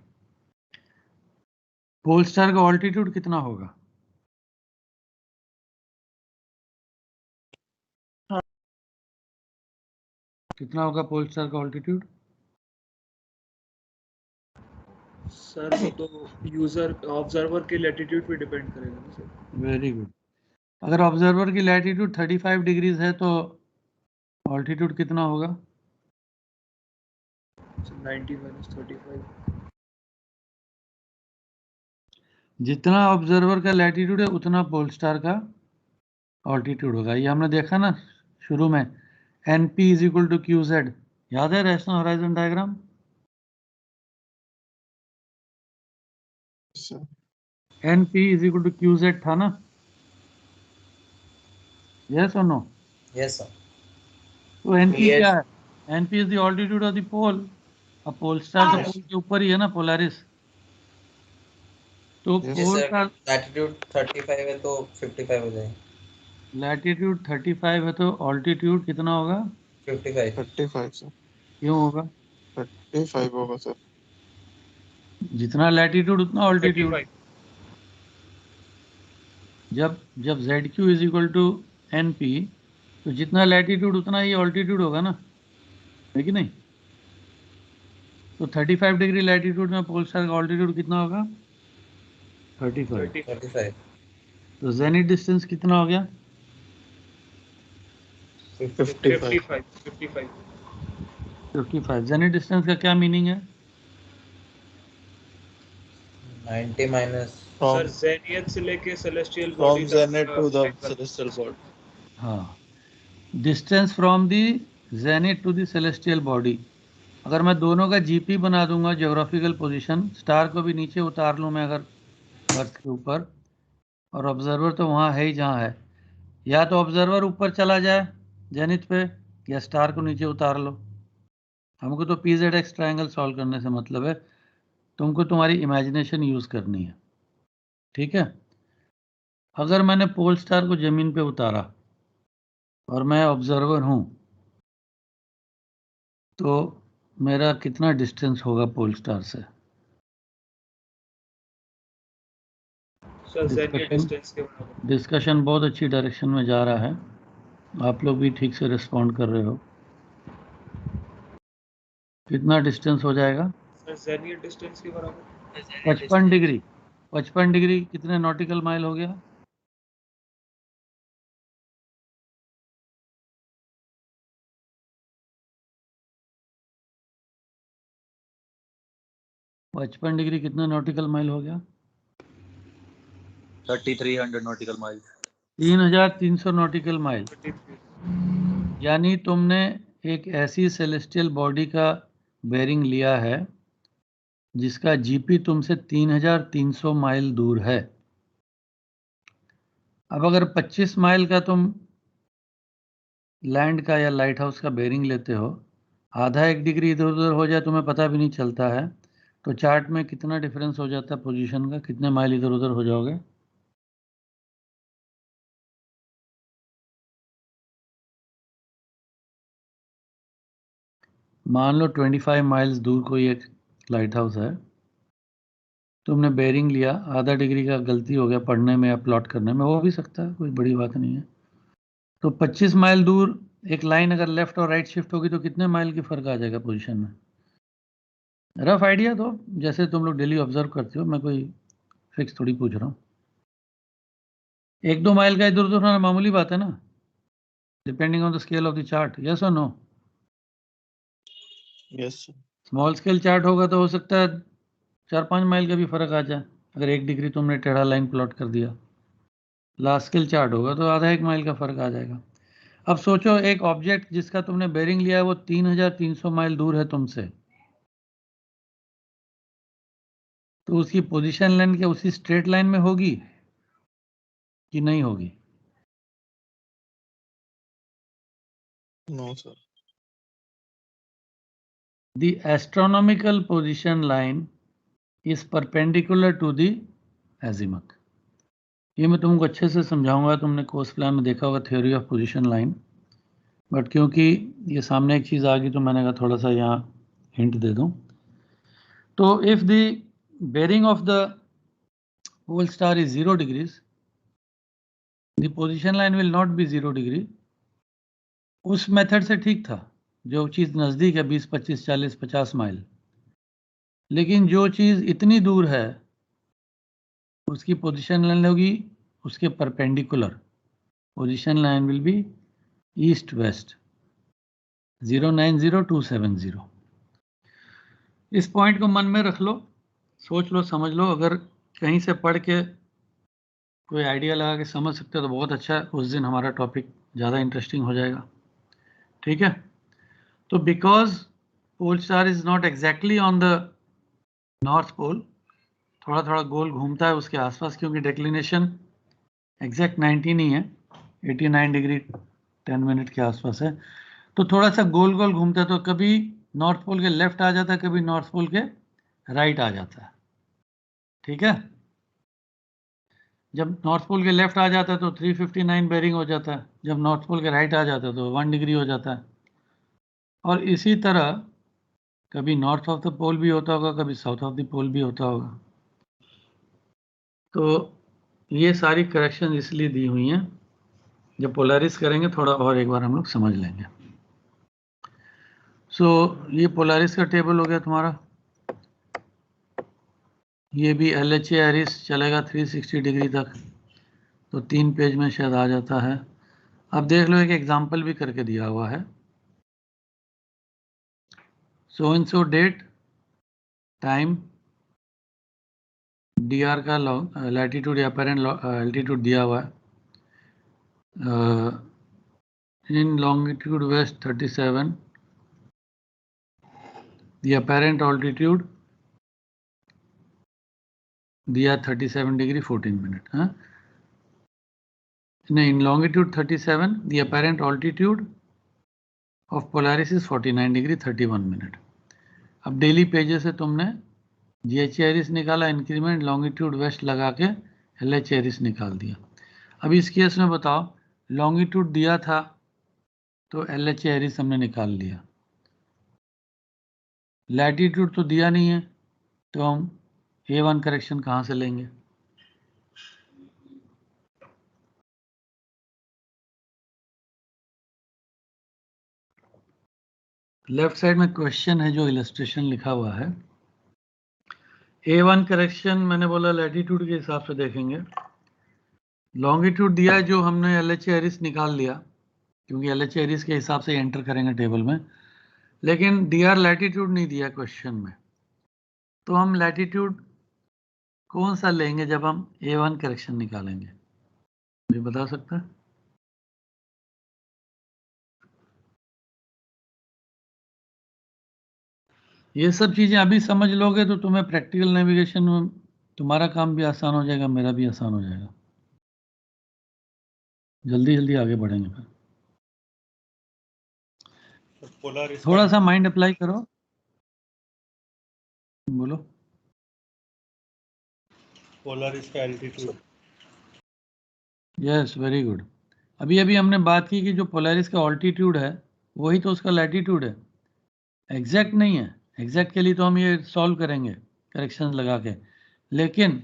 Pole star का ऑल्टीट्यूड कितना होगा? कितना होगा पोल स्टार का ऑल्टीट्यूड? सर वो तो यूजर ऑब्जर्वर के लैटिट्यूड पे डिपेंड करेगा ना सर। Very good. अगर ऑब्जर्वर की लैटिट्यूड 35 डिग्रीज है तो ऑल्टीट्यूड कितना होगा? 90 - 35। जितना ऑब्जर्वर का लैटिट्यूड है उतना पोल स्टार का ऑल्टीट्यूड होगा। ये हमने देखा ना शुरू में, NP = QZ। याद है rational horizon diagram? NP = QZ था ना? यस और नो? Yes sir. तो NP क्या है? NP is the altitude of the pole. अब पोल स्टार तो पोल के ऊपर ही है ना, पोलैरिस। तो पोल का लैटिट्यूड 35 है तो 55 हो जाएगा। लैटिट्यूड 35 है तो ऑल्टीट्यूड कितना होगा? 35 सर। क्यों होगा? 35 होगा सर। जितना लैटिट्यूड उतना ऑल्टीट्यूड। जब ZQ = NP तो जितना लैटिट्यूड उतना ही ऑल्टीट्यूड होगा ना, है कि नहीं? तो 35 डिग्री लैटिट्यूड में पोल स्टार का ऑल्टीट्यूड कितना होगा? 35। तो जेनिथ डिस्टेंस कितना हो गया? 55। जेनिथ डिस्टेंस का क्या मीनिंग है? 90 माइनस सर From जेनियत से लेके सेलेस्टियल बॉडी from तक zenith to the angle. celestial body. हाँ, distance from the zenith to the celestial body. अगर मैं दोनों का जीपी बना दूंगा, ज्योग्राफिकल पोजीशन, स्टार को भी नीचे उतार लूं मैं अगर अर्थ के ऊपर, और ऑब्जर्वर तो वहाँ है ही जहाँ है, या तो ऑब्जर्वर ऊपर चला जाए जेनिथ पे, या स्टार को नीचे उतार लो। हमको तो PZX ट्रायंगल सॉल्व करने से मतलब है, तुमको तुम्हारी इमेजिनेशन यूज करनी है। ठीक है, अगर मैंने पोल स्टार को जमीन पे उतारा और मैं ऑब्जर्वर हूं, तो मेरा कितना डिस्टेंस होगा पोल स्टार से? सर जेनियत डिस्टेंस के बराबर। डिस्कशन बहुत अच्छी डायरेक्शन में जा रहा है, आप लोग भी ठीक से रिस्पॉन्ड कर रहे हो। कितना डिस्टेंस हो जाएगा? सर जेनियत डिस्टेंस के बराबर 55 डिग्री। 55 डिग्री कितने नॉटिकल माइल हो गया? पचपन डिग्री कितने नॉटिकल माइल हो गया? 3300 nautical miles. 3300 nautical mile. यानी तुमने एक ऐसी सेलेस्टियल बॉडी का बेरिंग लिया है जिसका जीपी तुमसे 3300 माइल दूर है। अब अगर 25 माइल का तुम लैंड का या लाइट हाउस का बेरिंग लेते हो, आधा 1 डिग्री इधर उधर हो जाए तुम्हें पता भी नहीं चलता है, तो चार्ट में कितना डिफरेंस हो जाता है पोजीशन का? कितने माइल इधर उधर हो जाओगे? मान लो 25 माइल्स दूर कोई एक लाइट हाउस है, तुमने बेरिंग लिया, आधा डिग्री का गलती हो गया पढ़ने में या प्लॉट करने में, हो भी सकता है, कोई बड़ी बात नहीं है। तो 25 माइल दूर एक लाइन अगर लेफ्ट और राइट शिफ्ट होगी तो कितने माइल की फर्क आ जाएगा पोजीशन में? रफ आइडिया दो, जैसे तुम लोग डेली ऑब्जर्व करते हो, मैं कोई फिक्स थोड़ी पूछ रहा हूँ। 1-2 माइल का इधर उधर होना मामूली बात है ना, depending on the scale of the chart. Yes और no? Yes, sir. Small scale chart होगा तो हो सकता है 4-5 माइल का भी फर्क आ जाए, अगर 1 डिग्री तुमने टेढ़ा लाइन प्लॉट कर दिया। लार्ज स्केल चार्ट होगा तो आधा 1 माइल का फर्क आ जाएगा। अब सोचो एक ऑब्जेक्ट जिसका तुमने बेरिंग लिया है वो 3300 माइल दूर है तुमसे, तो उसकी पोजीशन लाइन क्या उसी स्ट्रेट लाइन में होगी कि नहीं होगी? No, sir. The astronomical position line is perpendicular to the azimuth. ये मैं तुमको अच्छे से समझाऊंगा, तुमने कोर्स प्लान में देखा होगा theory of position line, but क्योंकि ये सामने एक चीज़ आ गई तो मैंने कहा थोड़ा सा यहाँ हिंट दे दूं। तो if the bearing of the pole star is 0 degrees, the position line will not be 0 degree। उस मेथड से ठीक था, जो चीज़ नज़दीक है 20, 25, 40, 50 माइल, लेकिन जो चीज़ इतनी दूर है उसकी पोजीशन लाइन होगी उसके perpendicular. Position line will be east west 090270। इस पॉइंट को मन में रख लो, सोच लो, समझ लो। अगर कहीं से पढ़ के कोई आइडिया लगा के समझ सकते हो तो बहुत अच्छा है, उस दिन हमारा टॉपिक ज़्यादा इंटरेस्टिंग हो जाएगा। ठीक है, तो because pole star is not exactly on the north pole, थोड़ा थोड़ा गोल घूमता है उसके आसपास, क्योंकि डिक्लिनेशन एग्जैक्ट 90 नहीं है, 89 डिग्री 10 मिनट के आसपास है, तो थोड़ा सा गोल गोल घूमता है, तो कभी नॉर्थ पोल के लेफ्ट आ जाता है, कभी नॉर्थ पोल के राइट आ जाता है। ठीक है, जब नॉर्थ पोल के लेफ्ट आ जाता है तो 359 बेरिंग हो जाता है, जब नॉर्थ पोल के राइट आ जाता है तो 1 डिग्री हो जाता है। और इसी तरह कभी नॉर्थ ऑफ द पोल भी होता होगा, कभी साउथ ऑफ द पोल भी होता होगा। तो ये सारी करेक्शन इसलिए दी हुई हैं, जब पोलरिस करेंगे थोड़ा और एक बार हम लोग समझ लेंगे। ये पोलरिस का टेबल हो गया तुम्हारा। ये भी LHA एरिस चलेगा 360 डिग्री तक, तो 3 पेज में शायद आ जाता है। अब देख लो, एक एग्जाम्पल भी करके दिया हुआ है। So and so date, time, dr का लैटिट्यूड या अपेरेंट एल्टीट्यूड दिया हुआ है, in longitude west 37, the apparent altitude दिया 37 डिग्री 14 मिनट। हाँ नहीं, in longitude 37, the apparent altitude of Polaris is 49 degree 31 minute. अब डेली पेजेस से तुमने GH एरिस निकाला, इंक्रीमेंट लॉन्गिट्यूड वेस्ट लगा के LH एरिस निकाल दिया। अब इस केस में बताओ, लॉन्गिट्यूड दिया था तो LH एरिस हमने निकाल लिया, लैटिट्यूड तो दिया नहीं है, तो हम A1 करेक्शन कहाँ से लेंगे? लेफ्ट साइड में क्वेश्चन है जो इलस्ट्रेशन लिखा हुआ है। A1 करेक्शन मैंने बोला लैटिट्यूड के हिसाब से देखेंगे, लॉन्गिट्यूड दिया है जो हमने LH एरिस निकाल लिया, क्योंकि LH एरिस के हिसाब से एंटर करेंगे टेबल में, लेकिन DR लैटिट्यूड नहीं दिया क्वेश्चन में, तो हम लैटिट्यूड कौन सा लेंगे जब हम A1 करेक्शन निकालेंगे? ये बता सकता है? ये सब चीजें अभी समझ लोगे तो तुम्हें प्रैक्टिकल नेविगेशन में तुम्हारा काम भी आसान हो जाएगा, मेरा भी आसान हो जाएगा, जल्दी जल्दी आगे बढ़ेंगे। फिर थोड़ा सा माइंड अप्लाई करो, बोलो। पोलैरिस का एल्टीट्यूड। Yes, very good. अभी अभी हमने बात की कि जो पोलैरिस का ऑल्टीट्यूड है वही तो उसका लैटिट्यूड है, एग्जैक्ट नहीं है। एग्जैक्ट के लिए तो हम ये सॉल्व करेंगे करेक्शन लगा के, लेकिन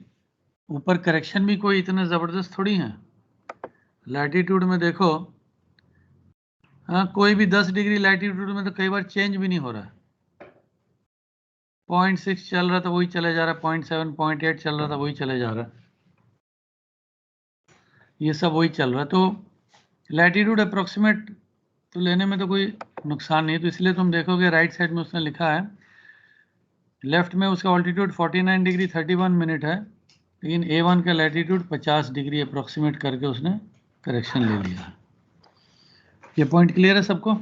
ऊपर करेक्शन भी कोई इतने ज़बरदस्त थोड़ी हैं। लैटिट्यूड में देखो, हाँ कोई भी 10 डिग्री लैटिट्यूड में तो कई बार चेंज भी नहीं हो रहा है, 0.6 चल रहा था वही चले जा रहा है, 0.7 0.8 चल रहा था वही चले जा रहा है, ये सब वही चल रहा है। तो लैटिट्यूड अप्रोक्सीमेट तो लेने में तो कोई नुकसान नहीं है। तो इसलिए तुम देखोगे राइट साइड में उसने लिखा है, लेफ्ट में उसका ऑल्टीट्यूड 49 डिग्री 31 मिनट है, लेकिन A1 का लैटिट्यूड 50 डिग्री अप्रोक्सीमेट करके उसने करेक्शन ले लिया है। ये पॉइंट क्लियर है सबको?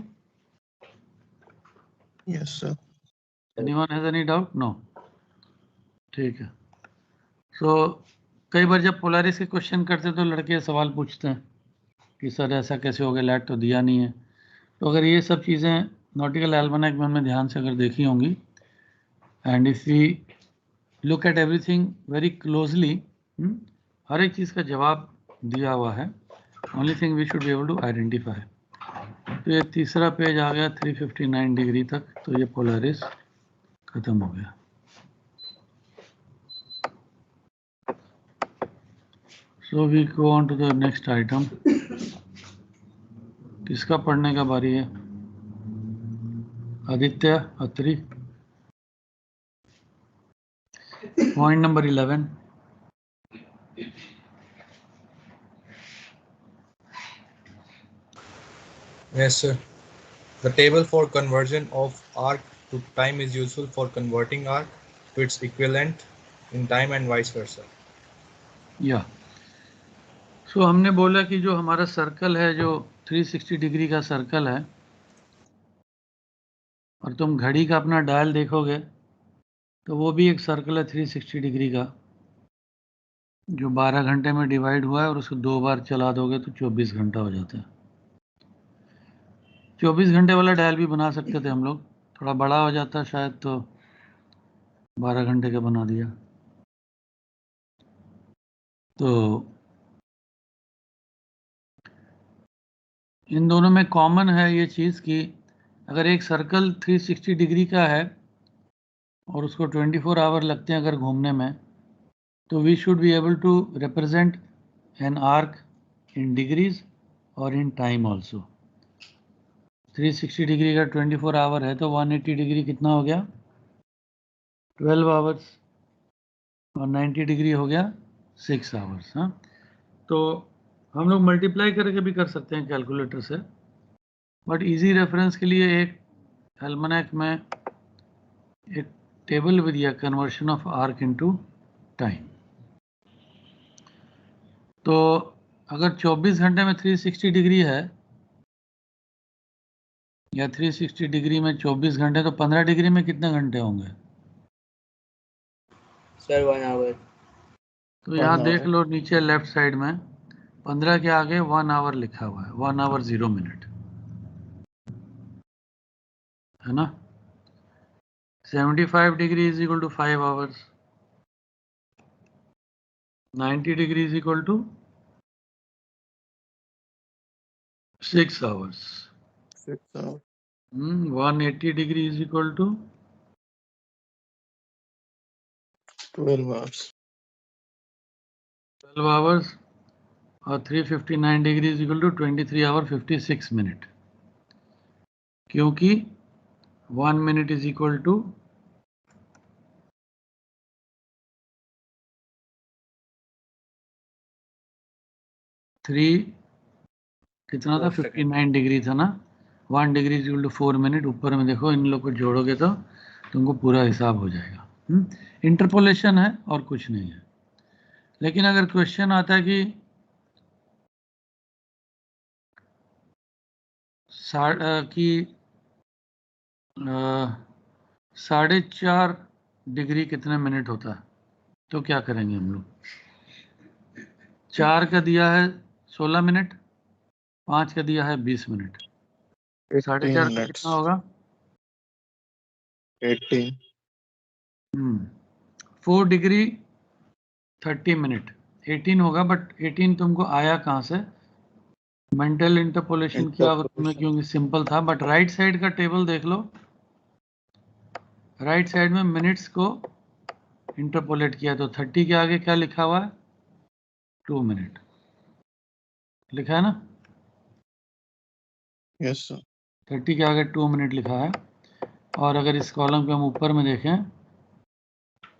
Yes sir. Anyone has any doubt? No, ठीक है। सो कई बार जब पोलैरिस के क्वेश्चन करते तो लड़के सवाल पूछते हैं कि सर ऐसा कैसे हो गया, लैट तो दिया नहीं है। तो अगर ये सब चीज़ें नॉटिकल एल्मैनाक में हमने ध्यान से अगर देखी होंगी, and if we look at everything very closely, हर एक चीज़ का जवाब दिया हुआ है, only thing we should be able to identify. तो ये तीसरा पेज आ गया 359 डिग्री तक, तो ये पोलैरिस खत्म हो गया। So we go on to the next item. किसका पढ़ने का बारी है? Aditya Atri. Point number 11। Yes, sir. The table for conversion of arc to time is useful for converting arc to its equivalent in time and vice versa. या सो हमने बोला कि जो हमारा सर्कल है, जो 360 डिग्री का सर्कल है, और तुम घड़ी का अपना डायल देखोगे तो वो भी एक सर्कल है 360 डिग्री का, जो 12 घंटे में डिवाइड हुआ है, और उसको 2 बार चला दोगे तो 24 घंटा हो जाता है। 24 घंटे वाला डायल भी बना सकते थे हम लोग, थोड़ा बड़ा हो जाता शायद, तो 12 घंटे का बना दिया। तो इन दोनों में कॉमन है ये चीज़ कि अगर एक सर्कल 360 डिग्री का है और उसको 24 आवर लगते हैं अगर घूमने में, तो we should be able to represent an arc in degrees और इन टाइम ऑल्सो। 360 डिग्री का 24 आवर है तो 180 डिग्री कितना हो गया? 12 आवर्स, और 90 डिग्री हो गया 6 आवर्स। हाँ, तो हम लोग मल्टीप्लाई करके भी कर सकते हैं कैलकुलेटर से, बट इजी रेफरेंस के लिए एक एल्मैनाक में एक टेबल भी दिया, conversion of arc into time. तो अगर 24 घंटे में 360 डिग्री है या 360 डिग्री में 24 घंटे, तो 15 डिग्री में कितने घंटे होंगे? Sir 1 hour. तो यहाँ देख लो नीचे लेफ्ट साइड में 15 के आगे 1 आवर लिखा हुआ है, 1 आवर 0 मिनट, है ना। 75 degree is equal to 5 hours, 90 degree is equal to 6 hours, 180 degree is equal to 12 hours. 12 hours और 359 degree is equal to 23 hour 56 minute, क्योंकि 1 मिनट इज इक्वल टू 3 कितना था, 59 डिग्री था ना। 1 degree is equal to 4 minute. ऊपर में देखो, इन लोग को जोड़ोगे तो तुमको पूरा हिसाब हो जाएगा। इंटरपोलेशन है और कुछ नहीं है। लेकिन अगर क्वेश्चन आता है कि साढ़े 4 डिग्री कितने मिनट होता है, तो क्या करेंगे हम लोग? 4 का दिया है 16 मिनट, 5 का दिया है 20 मिनट, 4.5 का कितना होगा? 18. 4 डिग्री 30 मिनट 18 होगा, बट 18 तुमको आया कहाँ से? मेंटल इंटरपोलेशन किया होगा तुमने, क्योंकि सिंपल था। बट राइट साइड का टेबल देख लो, राइट साइड में मिनट्स को इंटरपोलेट किया, तो 30 के आगे क्या लिखा हुआ है? 2 मिनट लिखा है ना। Yes sir. 30 के आगे 2 मिनट लिखा है। और अगर इस कॉलम पे हम ऊपर में देखें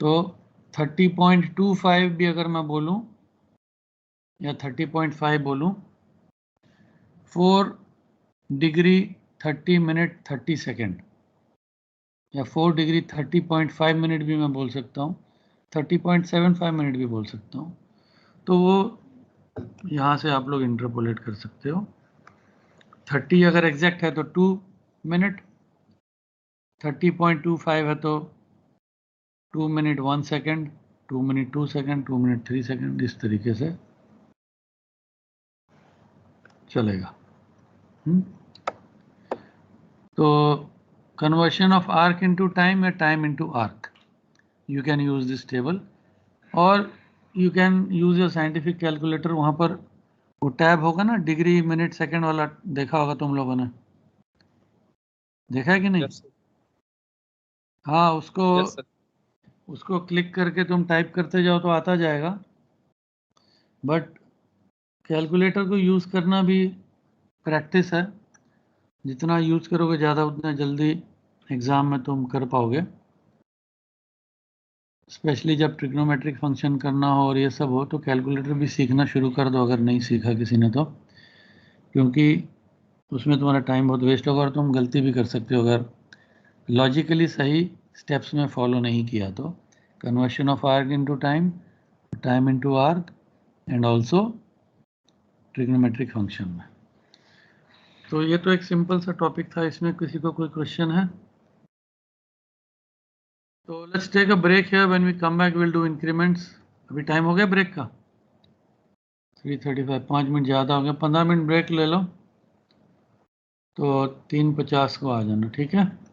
तो 30.25 भी अगर मैं बोलूं या 30.5 बोलूं, 4 डिग्री 30 मिनट 30 सेकेंड, या 4 डिग्री 30.5 मिनट भी मैं बोल सकता हूँ, 30.75 मिनट भी बोल सकता हूँ। तो वो यहाँ से आप लोग इंटरपोलेट कर सकते हो। 30 अगर एग्जैक्ट है तो 2 मिनट, 30.25 है तो 2 minute 1 second, 2 minute 2 second, 2 minute 3 second, इस तरीके से चलेगा। तो conversion of arc into time या time into arc, you can use this table, और you can use your scientific calculator. वहाँ पर वो टैब होगा ना, डिग्री मिनट सेकेंड वाला, देखा होगा तुम लोगों ने, देखा है कि नहीं? हाँ, उसको क्लिक करके तुम टाइप करते जाओ तो आता जाएगा। बट कैलकुलेटर को यूज़ करना भी प्रैक्टिस है, जितना यूज़ करोगे ज़्यादा उतना जल्दी एग्ज़ाम में तुम कर पाओगे। स्पेशली जब ट्रिग्नोमेट्रिक फंक्शन करना हो और ये सब हो, तो कैलकुलेटर भी सीखना शुरू कर दो अगर नहीं सीखा किसी ने तो, क्योंकि उसमें तुम्हारा टाइम बहुत वेस्ट होगा और तुम गलती भी कर सकते हो अगर लॉजिकली सही स्टेप्स में फॉलो नहीं किया तो। Conversion of arc into time, time into arc, and also trigonometric function में। तो ये तो एक सिंपल सा टॉपिक था, इसमें किसी को कोई क्वेश्चन है? तो let's take a break here, when we come back will do increments. अभी टाइम हो गया ब्रेक का 3:35, 5 मिनट ज़्यादा हो गया, 15 मिनट ब्रेक ले लो, तो 3:50 को आ जाना, ठीक है।